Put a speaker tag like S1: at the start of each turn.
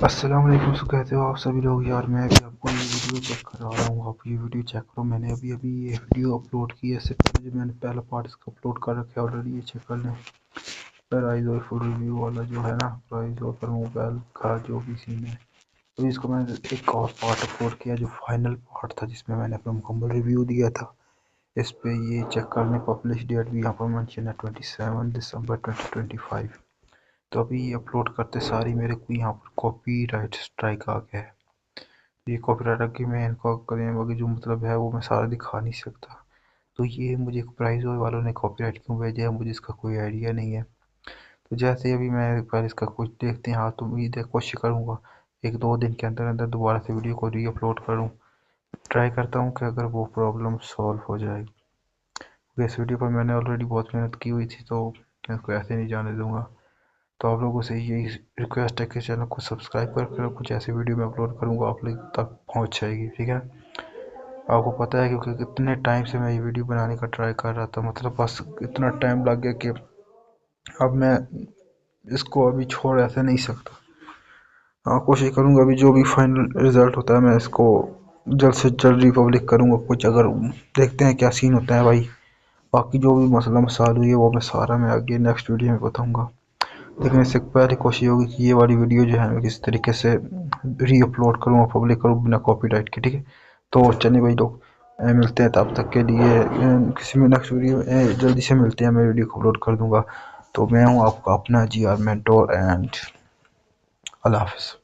S1: अस्सलाम वालेकुम। सो कहते हो आप सभी लोग यार, मैं अभी आपको ये वीडियो चेक करा रहा हूँ। आप ये वीडियो चेक करो, मैंने अभी अभी ये वीडियो अपलोड की है। इससे पहले जो मैंने पहला पार्ट इसका अपलोड कर रखा है ऑलरेडी, ये चेक कर लें। प्राइस और फुल रिव्यू वाला जो है ना, प्राइस और मोबाइल का जो भी सीन है, तो इसको मैंने एक और पार्ट अपलोड किया जो फाइनल पार्ट था, जिसमें मैंने अपना मुकम्मल रिव्यू दिया था। इस पे ये चेक कर लें। पब्लिश डेट भी यहाँ पर मेंशन है 27 दिसंबर 2025। तो अभी अपलोड करते सारी मेरे को यहाँ पर कॉपीराइट स्ट्राइक आ गया है। ये कॉपीराइट की मैं इनको करें जो मतलब है वो मैं सारा दिखा नहीं सकता। तो ये मुझे प्राइस वालों ने कॉपीराइट क्यों भेजा है, मुझे इसका कोई आइडिया नहीं है। तो जैसे ही अभी मैं एक बार इसका कुछ देखते हैं। हाँ, तो उम्मीद है कोशिश करूँगा एक दो दिन के अंदर अंदर दोबारा से वीडियो को री अपलोड करूँ। ट्राई करता हूँ कि अगर वो प्रॉब्लम सॉल्व हो जाए। क्योंकि इस वीडियो पर मैंने ऑलरेडी बहुत मेहनत की हुई थी, तो मैं इसको ऐसे नहीं जाने दूँगा। तो आप लोगों से यही रिक्वेस्ट है कि चैनल को सब्सक्राइब कर कुछ ऐसी वीडियो मैं अपलोड करूँगा आप लोग तक पहुँच जाएगी, ठीक है। आपको पता है क्योंकि कितने टाइम से मैं ये वीडियो बनाने का ट्राई कर रहा था, मतलब बस इतना टाइम लग गया कि अब मैं इसको अभी छोड़ ऐसे नहीं सकता। हाँ, कोशिश करूँगा अभी जो भी फाइनल रिज़ल्ट होता है मैं इसको जल्द से जल्द रिपब्लिक करूँगा। कुछ अगर देखते हैं क्या सीन होता है भाई। बाकी जो भी मसला मसाल हुई है वो मैं आगे नेक्स्ट वीडियो में बताऊँगा। लेकिन इससे पहले कोशिश होगी कि ये वाली वीडियो जो है मैं किस तरीके से री अपलोड करूँ और पब्लिक करूँ बिना कॉपीराइट के, ठीक है। तो चलिए भाई लोग, मिलते हैं तब तक के लिए किसी में नेक्स्ट वीडियो जल्दी से मिलते हैं। मैं वीडियो को अपलोड कर दूँगा। तो मैं हूँ आपका अपना जी आर मेंटोर एंड अल्लाह हाफ़िज़।